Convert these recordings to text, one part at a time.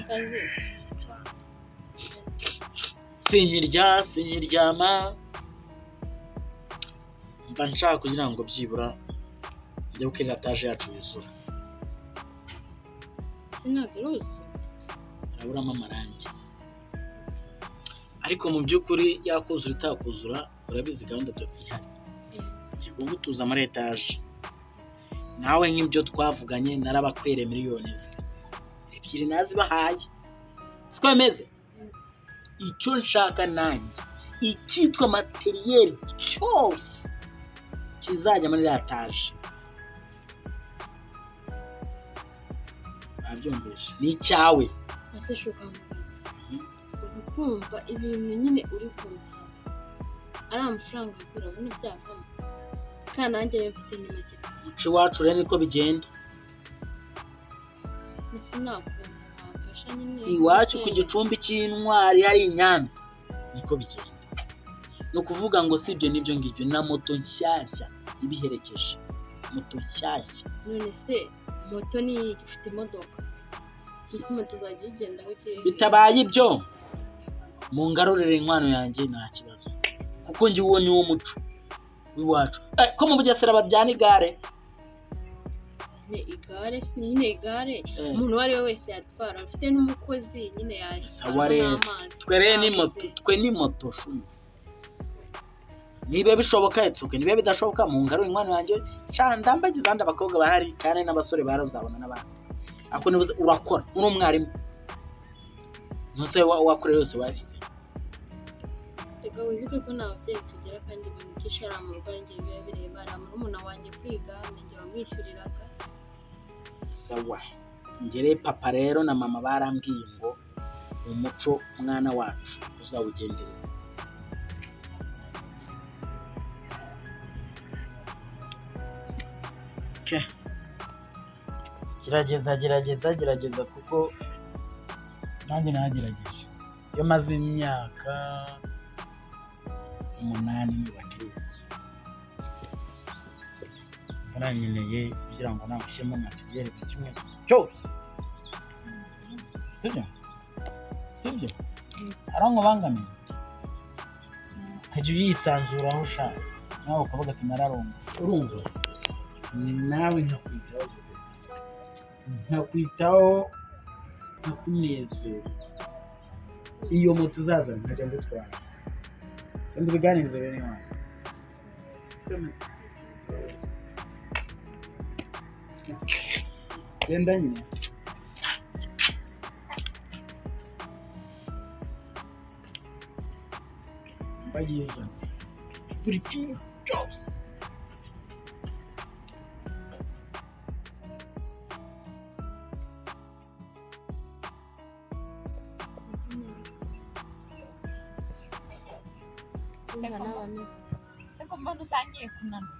kazi sinyiryama mba nshaka kugira ngo byibura njye gukira taje yacu yuzura nagaruzi araburamo amarangi ariko mu by'ukuri yakuzura itakuzura urabizi gahunda byo kwihana kigomba tuza muri etaje nawe nk'ibyo twavuganye narabakwere miliyoni ebyiri nazibahaye siko bimeze icyo nshaka nanjye icyitwa materiyeri cyose kizajya muri etaje abyumvise ni icyawe ese shuka kumva ibintu nyine uri kumva ari amafaranga agura abona byavamo kandi nanjye mfite ni make umuco wacu rero niko bigenda nafasha nyine iwacu ku gicumbi cy'intwari hari i Nyanza niko bigenda ni ukuvuga ngo si ibyo n'ibyo ngibyo na moto nshyashya ibiherekeje moto nshyashya none se moto ni ifite imodoka isi moto zajya igenda buke bitabaye ibyo mu ngarurire inkwano yanjye nta kibazo kuko njye uwo ni wo muco w'iwacu ko mu Bugesera babyana igare igare si nyine igare umuntu uwo ari we wese yatwara afite n'umukozi nyine yaje twe ni moto shumi niba bishoboka etsuke niba bidashoboka mu ngarurire inkwano yanjye ndambagiza abandi abakobwa bahari kandi n'abasore barazabona n'abandi ako nibuze urakora uri umwarimu nose wakore yose wafite ega wibuke ko nta babyeyi tugira kandi ibintu byinshi ari mu rugo njye biba bireba ari murumuna wanjye kwiga njye bamwishyuriraga sawa ngere papa rero na mama barambwiye ngo umuco mwana wacu uzawugendera gerageza kuko nanjye nagerageje iyo maze imyaka 8 nibakiritse baranyeneye kugira ngo nabushyemo materiyeri kimwe cyose sibyo arango bangamiye kajya yisanzuraho ushaka nawe ukavuga ati nararongo urumva nawe nkakwitaho nkakunezeza iyo moto uzaza nkajya ndutwara kandi biganiriza bene wanjye genda nyine bagiye buri kintu cyose Eko mbona utangiye kunanura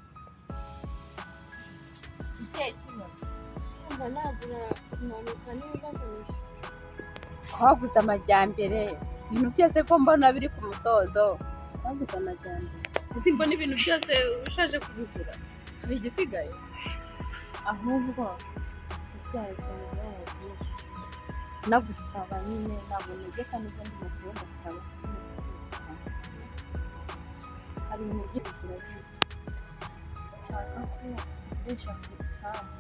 ikihe kibazo mba nagura kumanuka n'ibibaganisha havuze amajyambere ibintu byose ko mbona biri ku musozo havuze amajyambere uzi mbona ibintu byose ushaje kubigura hari igisigaye ahubwo ibyaye cyane nagusaba nyine ntabwo negeka neza ndi mu kubona gusaba hari ibintu byose birabizi nshaka ko tugurisha ku isambu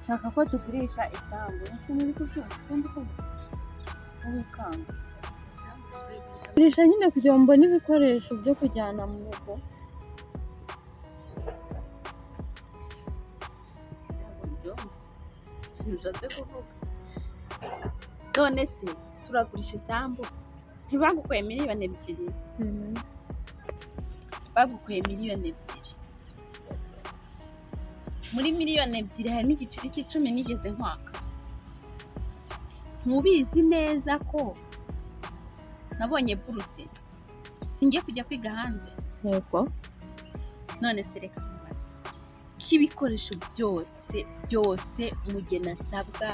nshaka ko tugurisha isambu ese muri kubyumva ubundi ko ubukanga gurisha nyine kugira ngo mbone ibikoresho byo kujyana mu rugo ntushatse kuvuga none se turagurisha isambu ntibagukuye miliyoni 2 bagukuye miliyoni 2 muri miliyoni 2 hari n'igiceri cy'icumi nigeze nkwaka ntubizi neza ko nabonye buruse singiye kujya kwiga hanze yego none se reka kubaza k'ibikoresho byose umugeni asabwa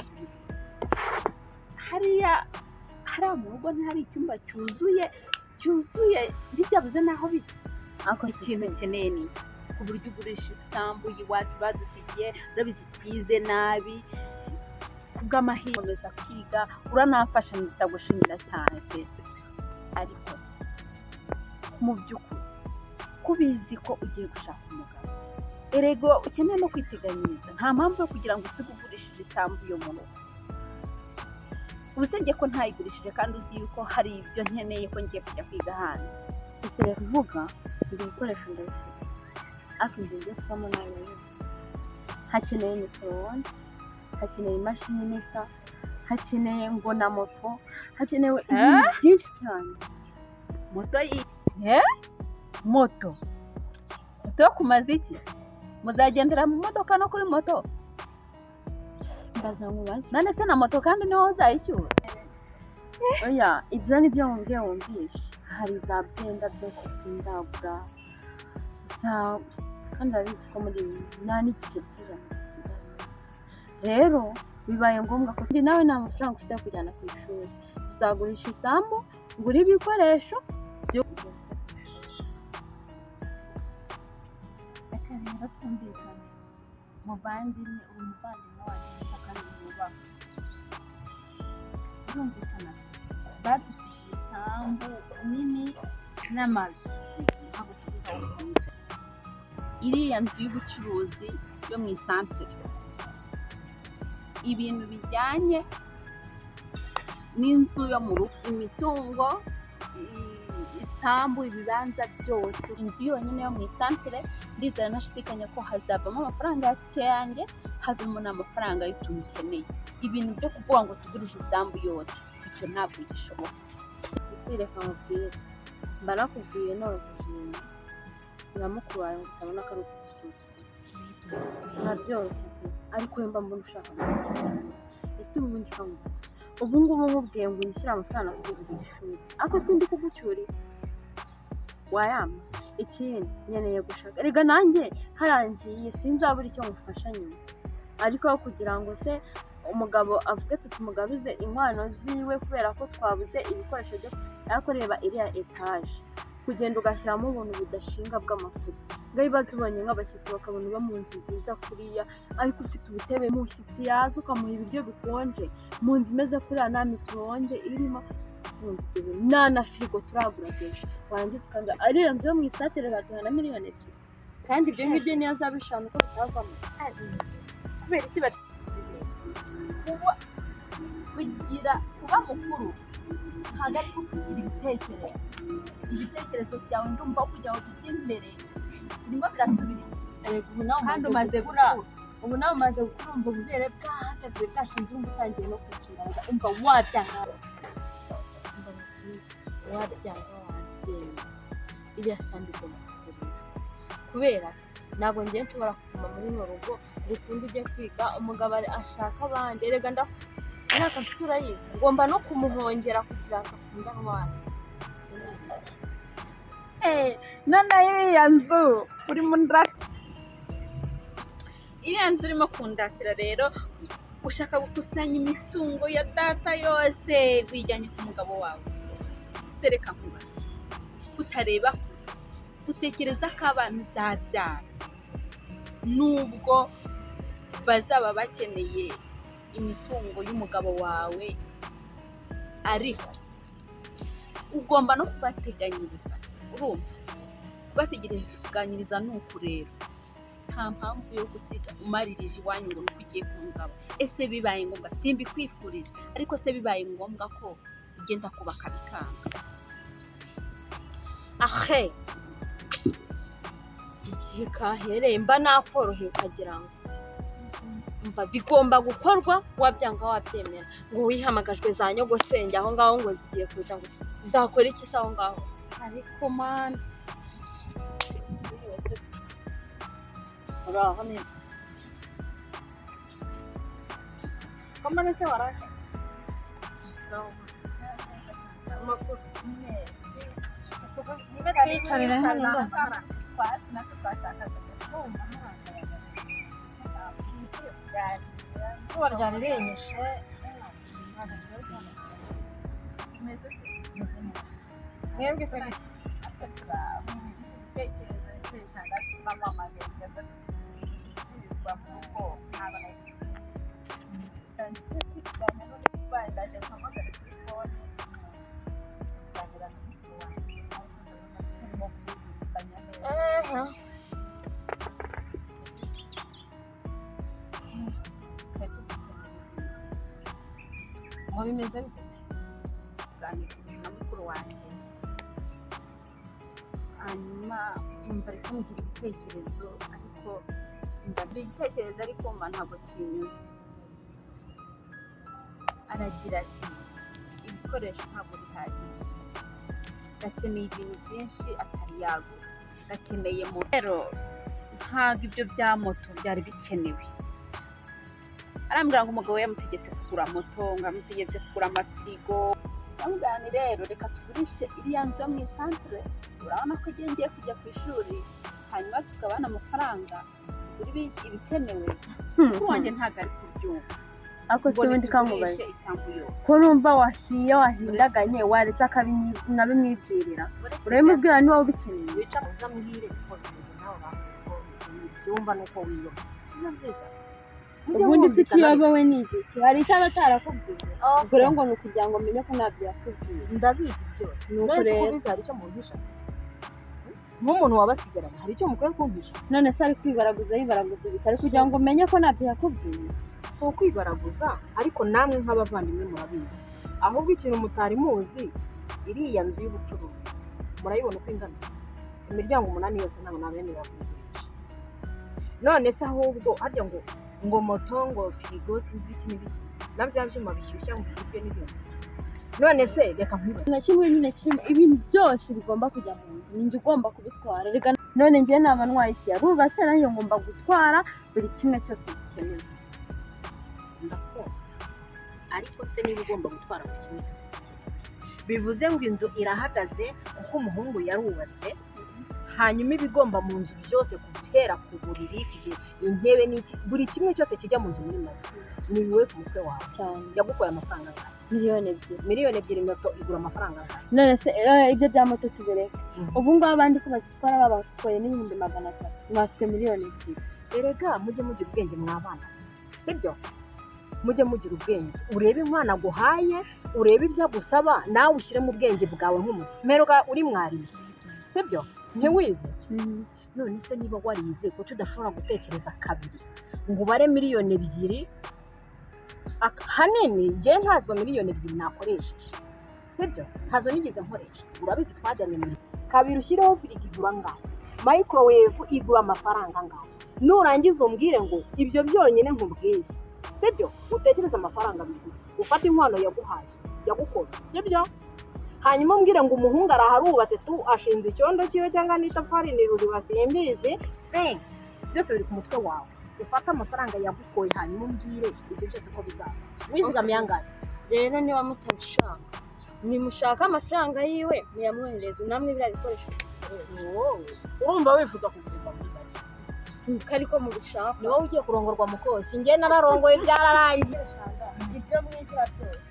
hariya mu rugo ntihari icyumba cyuzuye bitabuze naho bijya ako ikintu nkeneye ni ku buryo ugurisha isambu y'iwacu badusigiye urabizi twize nabi kubw'amahirwe kwiga uranamfasha ndagushimira cyane pe ariko mu by'ukuri kubizi ko ugiye gushaka umugabo erego ukeneye no kwiteganyiriza nta mpamvu yo kugira ngo usige ugurishije isambu yo mu rugo ubusenge ko ntayigurishije kandi uzi yuko hari ibyo nkeneye ko ngiye kujya kwiga hanze ukeneye kuvuga ibyo bikoresho ndabifite ariko inzu ngiye kubamo nayo hakeneye mikorowone hakeneye imashini imesa hakeneye ngo na moto hakenewe ibintu byinshi cyane moto yo kumaza iki muzagendera mu modoka no kuri moto ndazamubaza none se na moto kandi niho uzayicyura oya ibyo ni byo wumvishe hari za byenda byose ndagura kandi arabizi ko muri nta n'igice cy'ijana rero bibaye ngombwa ko nawe nta mafaranga ufite yo kujyana ku ishuri uzagurisha isambu ugura ibikoresho byo reka rero twumvikane muvandimwe uri umuvandimwe wanjye kandi mwubaha birumvikana badufitiye isambu nini n'amazu ntabwo tubizi iriya nzu y'ubucuruzi yo mu isantere ibintu bijyanye n'inzu yo mu rugo imitungo isambu ibibanza byose inzu yonyine yo mu isantere ndizera nashidikanya ko hazavamo amafaranga ya tike yanjye havamo n'amafaranga y'utuntu ukeneye ibintu byo kuvuga ngo tugurishe isambu yose icyo ntabwo gishoboka reka mubwire mba nakubwiye noroheje nka mukuru wawe ngo utabona ko ari ukugusuzuma ntabyoroshye ariko wemba mbona ushaka ese ubundi kamubaza ubu ngubu mubwiye ngo unyishyire amafaranga kugurira ishuri ariko sindi kugucyurira wayama ikindi nkeneye gushaka rega nanjye harangiye sinzabura icyo ngufasha nyuma ariko kugira ngo se umugabo avuge ati tumugabize inkwano ziwe kubera ko twabuze ibikoresho byo ariko reba iriya etaje kugenda ugashyiramo ubuntu budashinga bw'amafoto ngaho ibibazo ubonye nk'abashyitsi bakabona uba mu nzu nziza kuriya ariko ufite ubutebe mushyitsi yaza ukamuha ibiryo bikonje mu nzu imeze kuriya nta mituronge irimo nta na firigo turagurageje warangiza ukanda ariyo nzu yo mu isatere baduha na miliyoni 2 kandi ibyo ngibyo niyo azaba eshanu ko bitavamo kubera iki kugira kuba mukuru ntabwo ari kugira ibitekerezo byawe ndumva kugira ngo bijye imbere birimo birasubira kandi umaze gukura ubu nawe umaze gukura umva ububere bwahagaze bwashinze urumva utangiye no kucungaga umva wabyanga iriya sandi igomba kugurisha kubera ntabwo ngiye nshobora kuguma muri runo rugo rukundi ujye kwiga umugabo ashaka abandi erega imyaka mfite urayizi ngomba no kumuhongera kugira ngo akunde abana none iriya nzu urimo iriya nzu urimo kundatira rero ushaka gukusanya imitungo ya data yose wijyanye ku mugabo wawe sereka nkubaza utareba utekereza ko abantu uzabyara nubwo bazaba bakeneye imitungo y'umugabo wawe ariko ugomba no kubateganyiriza urumva kubateganyiriza ni uku rero nta mpamvu yo gusiga umaririje iwanyu ngo nuko ugiye ku mugabo ese bibaye ngombwa simbikwifurije ariko se bibaye ngombwa ko ugenda kubaka bikanga ahe igihe kahereye mba nakoroheye ukagira ngo mva bigomba gukorwa wabyanga wabyemera ngo wihamagajwe za nyogosenge aho ngaho ngo zigiye kuza ngo zakora iki se aho ngaho ariko man uraho neza komane se waraje amakuru waryaniremeshe mwebwe se ngo bimeze bite kuganira na mukuru wanjye hanyuma numva ariko mugira ibitekerezo ariko ndagira igitekerezo ariko mba ntabwo kinyuze aragira ati ibikoresho ntabwo bihagije gakeneye ibintu byinshi atari yagura gakeneye moto rero ntabwo ibyo bya moto byari bikenewe arambwira ngo umugabo yamutegetse kugura moto ngo amutegetse kugura amafirigo bamugani rero reka tugurishe iriya nzu yo mu isantere urabona ko ngiye kujya ku ishuri hanyuma tukabana amafaranga kuri ibikenewe kuko wanjye ntabwo ari kubyumva ako se ubundi kamubaye ko numva wahindaganye waretse akabimwibwirira urabimubwira niba ubikeneye wica uzamubwire ko bimeze nawe bako ibyumba nuko wiyoba sibyo byiza ubundi si kiyobowe n'igiki hari icyo aba atarakubwiye ubwo rero ngo ni ukugira ngo menye ko ntabyo yakubwiye ndabizi byose nuko rero ubizi hari icyo muhisha nk'umuntu wabasigaranye hari icyo mukwiye kumvisha none se ari kwibaraguza yibaraguza bitari kugira ngo umenye ko ntabyo yakubwiye si ukwibaraguza ariko namwe nk'abavandimwe murabizi ahubwo ikintu mutari muzi iriya nzu y'ubucuruzi murayibona uko ingana imiryango 8 yose ntabwo nabemerera kuyigurisha none se ahubwo harya ngo moto ngo firigo sinzi iki n'ibiki na bya byuma bishyushya ngo ibyo n'ibindi none se reka nkwibaze na kimwe nyine kirimo ibintu byose bigomba kujya mu nzu ninjye ugomba kubitwara reka none njye naba ntwaye iki arubatse nanjye ngomba gutwara buri kimwe cyose gikenewe ndakora ariko se niba ugomba gutwara buri kimwe cyose bivuze ngo inzu irahagaze kuko umuhungu yarubatse hanyuma ibigomba mu nzu byose guhera ku buriri intebe n'iki buri kimwe cyose kijya mu nzu muri make ni wowe ku mutwe wawe cyane yagukoye amafaranga angahe miliyoni 2 moto igura amafaranga angahe none se ibyo bya moto tubireke ubu ngubu abandi ko bazitwara babatwaye n'ibihumbi 300 mwaswe miliyoni 2 erega mujye mugira ubwenge mwabana sibyo mujye mugira ubwenge urebe umwana aguhaye urebe ibyo agusaba nawe ushyire mu bwenge bwawe nk'umuntu mperuka uri mwarimu sibyo ntiwize none se niba warize ko tudashobora gutekereza kabiri ngo ubare miliyoni 2 hanini njye ntazo miliyoni 2 nakoresheje sibyo ntazo nigeze nkoresha urabizi twajyanye muri kabiri ushyireho firigo igura ngaho microwave igura amafaranga ngaho nurangiza umbwire ngo ibyo byonyine nkubwiye sibyo utekereza amafaranga bigura ufata inkwano yaguhaye yagukora sibyo hanyuma umbwire ngo umuhungu araharubatse tu ashinze icyondo cyiwe cyangwa n'itafari niruri basimbize byose biri ku mutwe wawe ufata amafaranga yagukoye hanyuma umbwire ibyo byose ko bizaba wizigamiye angahe rero niba mutabishaka nimushaka amafaranga yiwe muyamwohereze namwe biriya bikoresho urumva wifuza kugurwa muri bake ariko mubishaka ni wowe ugiye kurongorwa mu kosi njye nararongoye byararangiye ibyo mwigira byose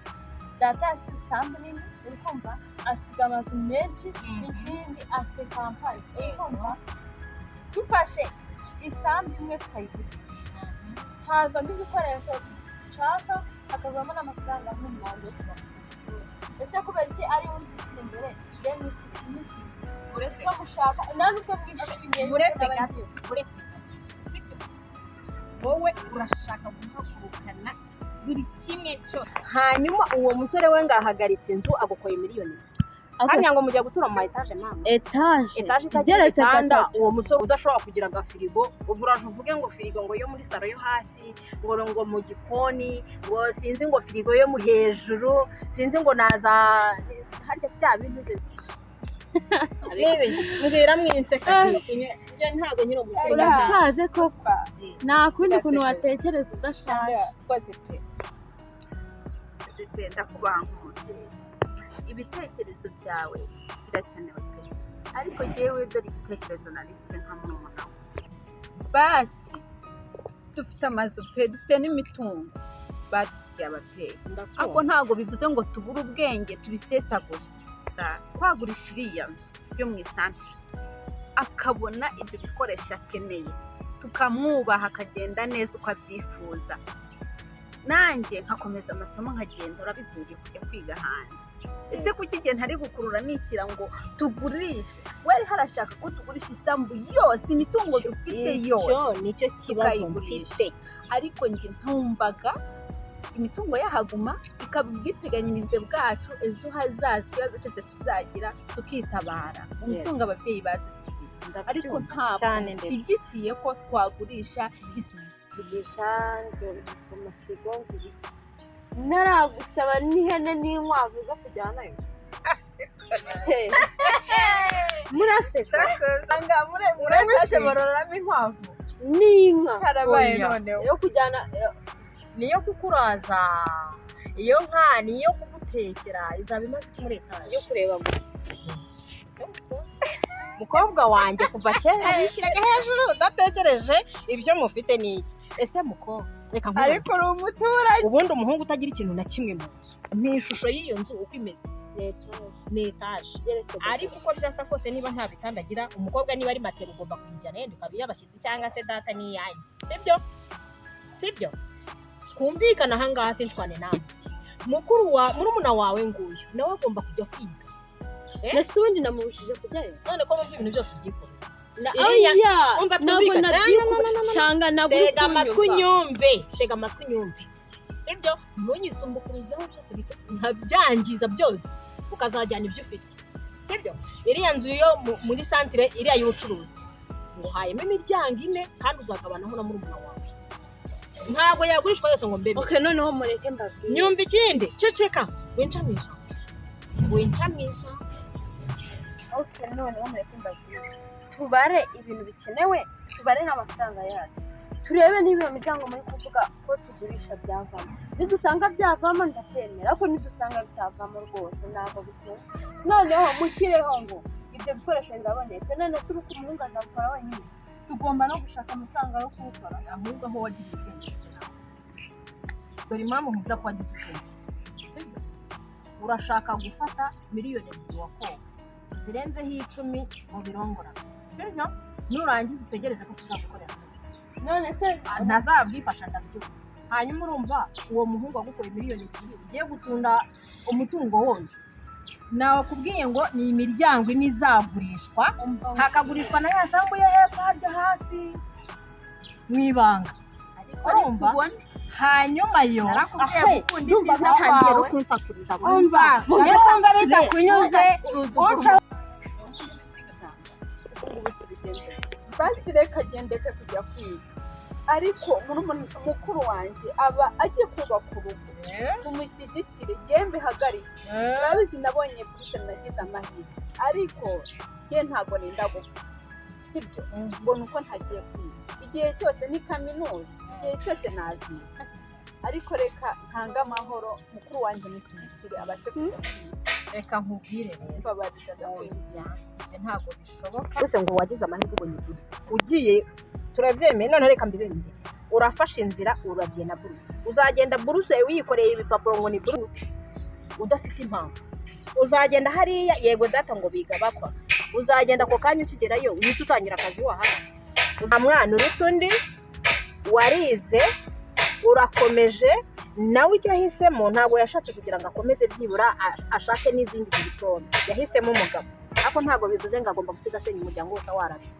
data yasize isambu nini uri kumva asiga amazu menshi ikindi afite kampani uri kumva dufashe isambu imwe tukayigurisha hazamo ibikoresho dushaka hakavamo n'amafaranga nk'umuhondo yo kuba ese kubera iki ari we uri imbere rero n'iki uretse icyo mushaka nta n'ubwo bwishimiye uretse gato uretse wowe urashaka guhagurukana buri kimwe cyose hanyuma uwo musore we ngahagaritse inzu agukoye miliyoni 2 hanyuma ngo mujya gutura mu etaje mama etaje itagira igitanda uwo musore udashobora kugira agafirigo ubwo uraje uvuge ngo firigo ngo yo muri saro yo hasi ngo mu gikoni ngo sinzi ngo firigo yo mu hejuru sinzi ngo naza harya bya bintu mbwira mwinseka njye ntabwo nyine umusore urashaje koko nta kundi kuntu watekereza udashaje ndakubaha nk'umubyeyi ibitekerezo byawe birakenewe pe ariko jyewe dore igitekerezo nari mfite nka murumuna we basi dufite amazu pe dufite n'imitungo badusigiye ababyeyi ariko ntabwo bivuze ngo tubure ubwenge tubisesagure twagurisha iriya yo mu isantere akabona ibyo bikoresho akeneye tukamwubaha akagenda neza uko abyifuza nanjye nkakomeza amasomo nkagenda urabizi ngiye kujya kwiga hanze ese kuki igihe ntari gukurura nishyira ngo tugurishe wari harashaka ko tugurisha isambu yose imitungo dufite yose nicyo kibazo mfite ariko njye ntumvaga imitungo yahaguma ikaba ubwiteganyirize bwacu ejo hazaza ikibazo cyose tuzagira tukitabara umutungo ababyeyi badusigiye ariko ntabwo nshyigikiye ko twagurisha amasigo ngibiki naragusaba n'ihene n'inkwavu zo kujyanayo muraseka murashe bororamo inkwavu n'inka harabaye noneho yo kujyana niyo kukuraza iyo nka niyo kugutekera izaba imaze iki muri etaje yo kureba mukobwa wanjye kuva kera bishyiraga hejuru udatekereje ibyo mufite n'iki ese mukobwa reka nkubaze ariko uri umuturage ubundi umuhungu utagira ikintu na kimwe mu nzu ni ishusho y'iyo nzu uko imeze ni etaje ariko uko byasa kose niba nta bitanda agira umukobwa niba ari matera ugomba kuyijyana yenda ukaba iy'abashyitsi cyangwa se data n'iyanyu sibyo twumvikana ahangaha sinshwane nawe murumuna wawe nguyu nawe agomba kujya kwiga ese ubundi namubujije kujyayo none ko mubyo ibintu byose ubyikorera ntabwo nabyikanga ntabwo tega amatwi unyumve sibyo ntunyisumbukuruzeho byose nkabyangiza byose ukazajyana ibyo ufite sibyo iriya nzu yo muri santire iriya y'ubucuruzi ngo hayemo imiryango 4 kandi uzagabanaho na murumuna wawe ntabwo yagurishwa yose ngo mbebe noneho mureke mbabwire nyumva ikindi ceceka wincamisha noneho mureke mbabwire tubare ibintu bikenewe tubare n'amafaranga yacu turebe niba iyo miryango muri kuvuga ko tugurisha byavamo nidusanga byavamo ndabyemera ariko nidusanga bitavamo rwose ntabwo bikunda noneho mushyireho ngo ibyo bikoresho ndabonetse none se uko umuhungu azabikora wenyine tugomba no gushaka amafaranga yo kuwukora ahubwo aho wagize ubwenge dore impamvu mvuga ko wagize ubwenge urashaka gufata miliyoni 2 wakowe zirenzeho 10 mu birongora sibyo nurangiza utegereze ko tuzagukorera none se ntazabwifasha ndabyo hanyuma urumva uwo muhungu wagukoye miliyoni 2 ugiye gutunda umutungo wose nawe kubwiye ngo ni imiryango inizagurishwa hakagurishwa na ya sambu ya hepfo harya hasi mwibanga urumva hanyuma yo ndumva gatangiye no kunsakuriza umva bitakunyuze basi reka gendeke kujya kwiga ariko mukuru wanjye aba agiye kubaka urugo tumushyigikire yembe hagarike urabizi nabonye bwite nagize amahirwe ariko njye ntabwo nenda gupfa sibyo ngo nuko ntagiye kwiga igihe cyose ni kaminuza igihe cyose naziga ariko reka ntanga amahoro mukuru wanjye mushyigikire abashe kujya reka nkubwire babariza kwinjira ntabwo bishoboka bose ngo wagize amahirwe ubonye buruse ugiye turabyemeye none reka mbibemeye urafashe inzira uragenda buruse uzagenda buruse wikoreye ibipapuro ngo ni buruse udafite impamvu uzagenda hariya yego data ngo biga bakwa uzagenda ako kanya ukigerayo uhita utangira akazi wahaye mwana urutundi warize urakomeje nawe icyo yahisemo ntabwo yashatse kugira ngo akomeze byibura ashake n'izindi zibitona yahisemo umugabo ariko ntabwo bivuze ngo agomba gusiga asenya umuryango wose warabize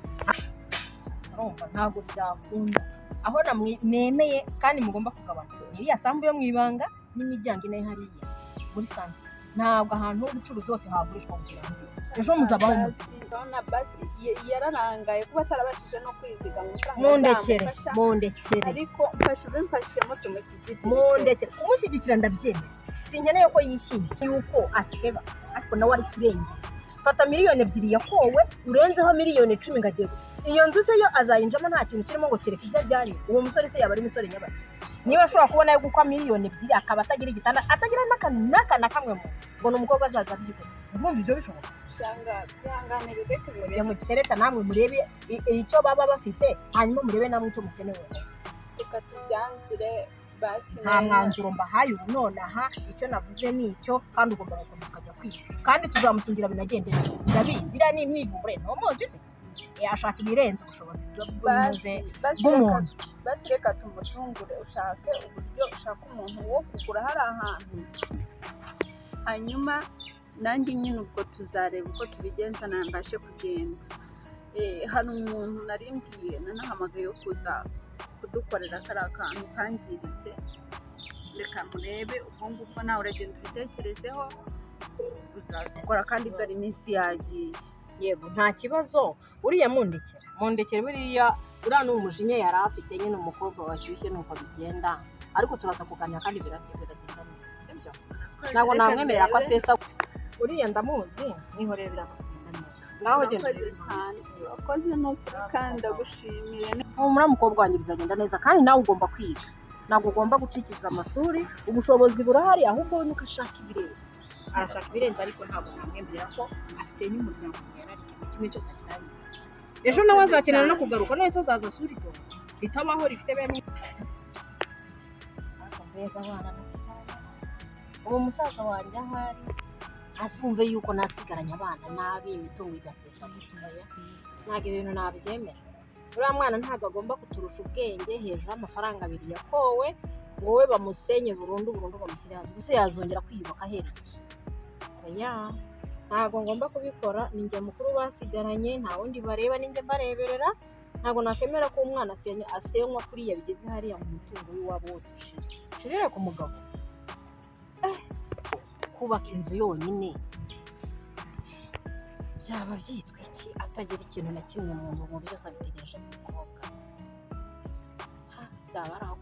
ntabwo byakunda aho nemeye kandi mugomba kugabana iriya sambu yo mu ibanga n'imiryango 4 hariya muri sante ntabwo ahantu h'ubucuruzi hose hagurishwa kugira ngo ejo muzabaho na basi yararangaye kuba atarabashije no kwizigama mundekere ariko mfashemo tumushyigikire mundekere kumushyigikira ndabyemera sinkeneye ko yishimye yuko aseba ariko nawe ari kurengera fata miliyoni 2 yakowe urenzeho miliyoni 10 ngagiye iyo nzu se yo azayinjamo nta kintu kirimo ngo kereka ibyo ajyanye uwo musore se yaba ari musore nyabaki niba ashobora kubona yo gukwa miliyoni 2 akaba atagira igitanda atagira n'akana kamwe mu ngo n'umukobwa azaza byiko mwumva ibyo bishoboka byanganire reka mujye mu gitereta namwe murebe icyo baba bafite hanyuma murebe namwe icyo mukenewe reka tubyanzure basi nta mwanzuro mbahaye ubu nonaha icyo navuze ni icyo kandi ugomba gukomeza ukajya kwiga kandi tuzamushingira binagende ndabizi iriya ni imyivure ntomuzi se ashaka ibirenze ubushobozi bw'umuntu. basi reka tumutungure, ushake uburyo ushaka umuntu wo kugura hari ahantu, hanyuma nanjye nyine ubwo tuzareba uko tubigenza nambashe kugenda. Hari umuntu narimbwiye nanahamagaye yo kuza kudukorera kariya kantu kangiritse, reka murebe ubwo ngubwo nawe uragenda ubitekerezeho uzakora, kandi dore iminsi yagiye. Yego nta kibazo, uriya mundekere buriya uriya ni umujinya yari afite nyine, umukobwa washyushye nuko bigenda, ariko turaza kuganira kandi biragenda neza, sibyo? Ntabwo namwemerera ko asesa, uriya ndamuzi, mwihorere biraza kugenda neza. Ngaho genda wakoze no kandi ndagushimiye. Muri mukobwa wanjye bizagenda neza, kandi nawe ugomba kwiga, ntabwo ugomba gucikiza amashuri, ubushobozi burahari, ahubwo we nuko ashaka ibirenze. Arashaka ibirenze, ariko ntabwo namwemerera ko asenya umuryango yarari kimwe cyose kirangiza. Ejo nawe azakenera no kugaruka, none se azaza asura iryo ritabaho rifite bene mbega abana. Uwo musaza wanjye ahari azumve yuko nasigaranye abana nabi, imitungo igasesa mitoya, ntabwo ibintu nabyemera. Uriya mwana ntabwo agomba kuturusha ubwenge hejuru y'amafaranga 2 yakowe, ngo we bamusenye burundu bamushyire hasi, gusa yazongera kwiyubaka ahereye. Oya, ntabwo ngomba kubikora, ninjye mukuru basigaranye, nta wundi bareba, ninjye bareberera. Ntabwo nakemera ko umwana asenywa kuriya bigeze hariya mu mutungo w'iwabo wose ushirire ku mugabo. Kubaka inzu yonyine byaba byitwa iki, atagira ikintu na kimwe mu byose abitegereje ku mukobwa? Byaba ari aho